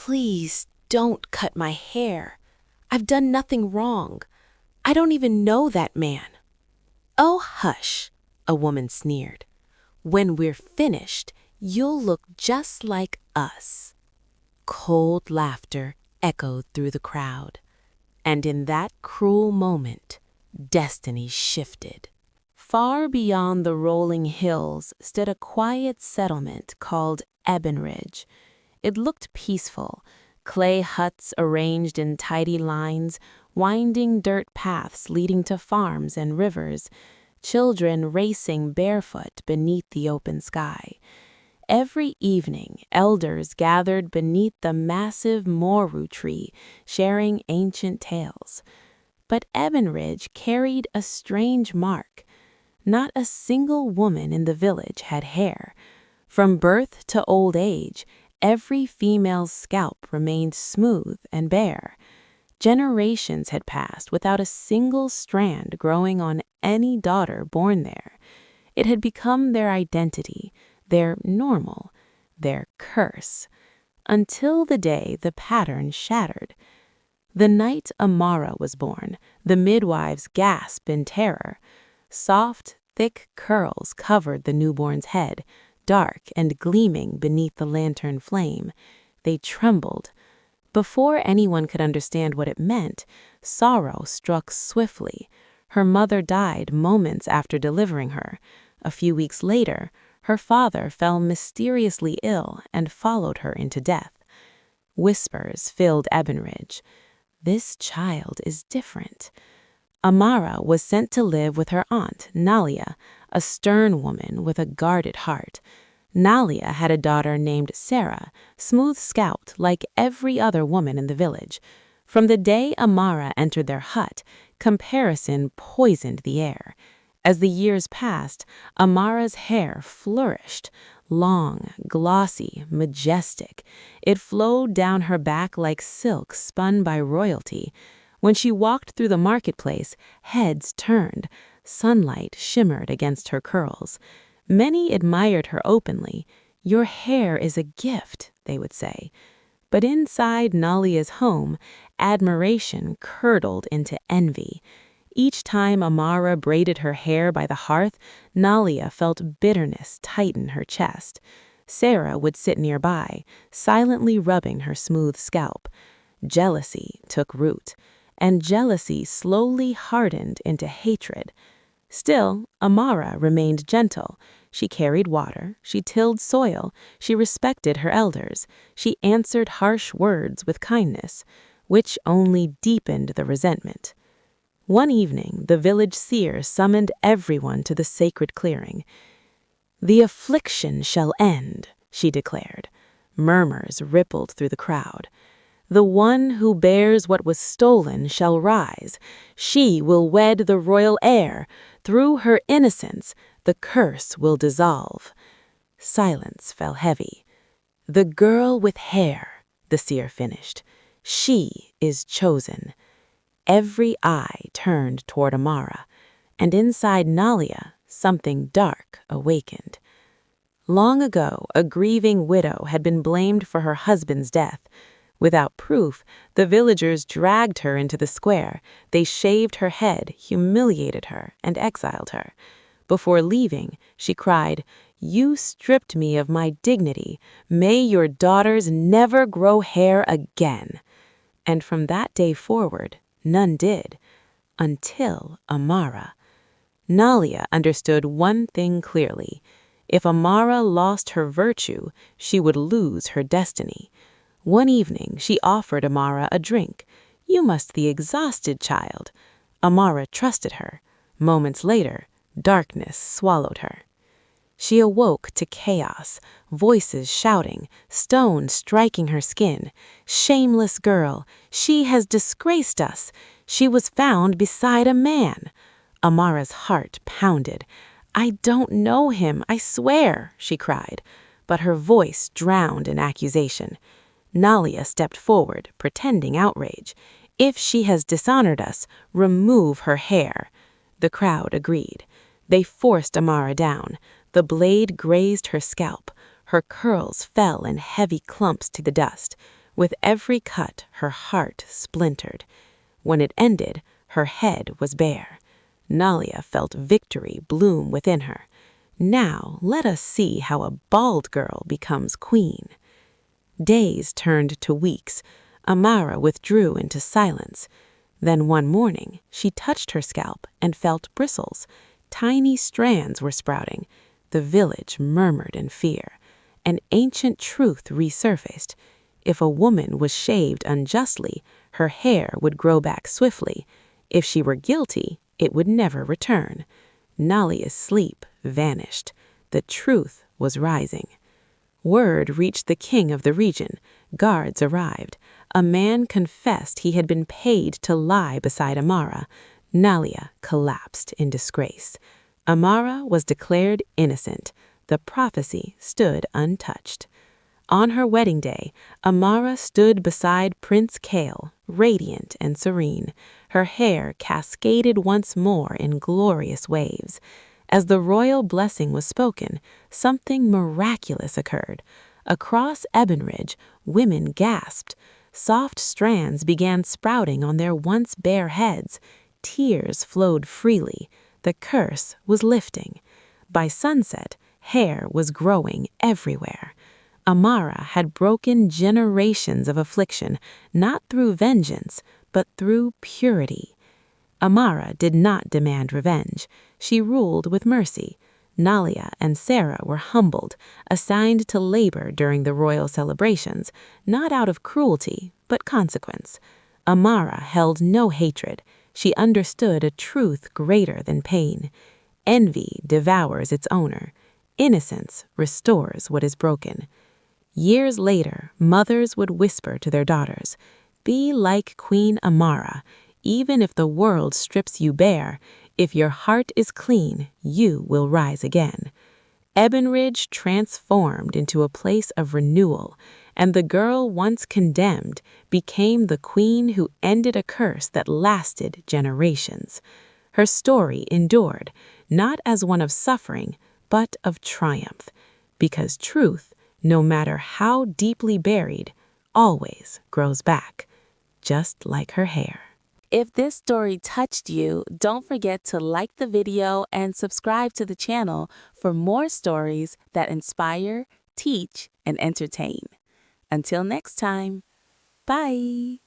Please don't cut my hair. I've done nothing wrong. I don't even know that man." "Oh, hush," a woman sneered. "When we're finished, you'll look just like us." Cold laughter echoed through the crowd. And in that cruel moment, destiny shifted. Far beyond the rolling hills stood a quiet settlement called Ebonridge. It looked peaceful, clay huts arranged in tidy lines, winding dirt paths leading to farms and rivers, children racing barefoot beneath the open sky. Every evening, elders gathered beneath the massive moru tree, sharing ancient tales. But Ebonridge carried a strange mark. Not a single woman in the village had hair. From birth to old age, every female's scalp remained smooth and bare. Generations had passed without a single strand growing on any daughter born there. It had become their identity, their normal, their curse, until the day the pattern shattered. The night Amara was born, the midwives gasped in terror. Soft, thick curls covered the newborn's head, dark and gleaming beneath the lantern flame. They trembled. Before anyone could understand what it meant, sorrow struck swiftly. Her mother died moments after delivering her. A few weeks later, her father fell mysteriously ill and followed her into death. Whispers filled Ebonridge. This child is different. Amara was sent to live with her aunt, Nalia, a stern woman with a guarded heart. Nalia had a daughter named Sarah, smooth-scalped like every other woman in the village. From the day Amara entered their hut, comparison poisoned the air. As the years passed, Amara's hair flourished, long, glossy, majestic. It flowed down her back like silk spun by royalty. When she walked through the marketplace, heads turned. Sunlight shimmered against her curls. Many admired her openly. "Your hair is a gift," they would say. But inside Nalia's home, admiration curdled into envy. Each time Amara braided her hair by the hearth, Nalia felt bitterness tighten her chest. Sarah would sit nearby, silently rubbing her smooth scalp. Jealousy took root, and jealousy slowly hardened into hatred. Still, Amara remained gentle. She carried water, she tilled soil, she respected her elders, she answered harsh words with kindness, which only deepened the resentment. One evening, the village seer summoned everyone to the sacred clearing. "The affliction shall end," she declared. Murmurs rippled through the crowd. "The one who bears what was stolen shall rise. She will wed the royal heir. Through her innocence, the curse will dissolve." Silence fell heavy. "The girl with hair," the seer finished. "She is chosen." Every eye turned toward Amara, and inside Nalia, something dark awakened. Long ago, a grieving widow had been blamed for her husband's death. Without proof, the villagers dragged her into the square. They shaved her head, humiliated her, and exiled her. Before leaving, she cried, "You stripped me of my dignity. May your daughters never grow hair again." And from that day forward, none did, until Amara. Nalia understood one thing clearly. If Amara lost her virtue, she would lose her destiny. One evening, she offered Amara a drink. "You must be exhausted, child." Amara trusted her. Moments later, darkness swallowed her. She awoke to chaos, voices shouting, stones striking her skin. "Shameless girl! She has disgraced us! She was found beside a man!" Amara's heart pounded. "I don't know him, I swear," she cried, but her voice drowned in accusation. Nalia stepped forward, pretending outrage. "If she has dishonored us, remove her hair." The crowd agreed. They forced Amara down. The blade grazed her scalp. Her curls fell in heavy clumps to the dust. With every cut, her heart splintered. When it ended, her head was bare. Nalia felt victory bloom within her. Now let us see how a bald girl becomes queen. Days turned to weeks. Amara withdrew into silence. Then one morning, she touched her scalp and felt bristles. Tiny strands were sprouting. The village murmured in fear. An ancient truth resurfaced. If a woman was shaved unjustly, her hair would grow back swiftly. If she were guilty, it would never return. Nalia's sleep vanished. The truth was rising. Word reached the king of the region. Guards arrived. A man confessed he had been paid to lie beside Amara. Nalia collapsed in disgrace. Amara was declared innocent. The prophecy stood untouched. On her wedding day, Amara stood beside Prince Kale, radiant and serene. Her hair cascaded once more in glorious waves. As the royal blessing was spoken, something miraculous occurred. Across Ebonridge, women gasped. Soft strands began sprouting on their once bare heads. Tears flowed freely. The curse was lifting. By sunset, hair was growing everywhere. Amara had broken generations of affliction, not through vengeance, but through purity. Amara did not demand revenge. She ruled with mercy. Nalia and Sarah were humbled, assigned to labor during the royal celebrations, not out of cruelty, but consequence. Amara held no hatred. She understood a truth greater than pain. Envy devours its owner. Innocence restores what is broken. Years later, mothers would whisper to their daughters, "Be like Queen Amara. Even if the world strips you bare, if your heart is clean, you will rise again." Ebonridge transformed into a place of renewal, and the girl once condemned became the queen who ended a curse that lasted generations. Her story endured, not as one of suffering, but of triumph, because truth, no matter how deeply buried, always grows back, just like her hair. If this story touched you, don't forget to like the video and subscribe to the channel for more stories that inspire, teach, and entertain. Until next time, bye!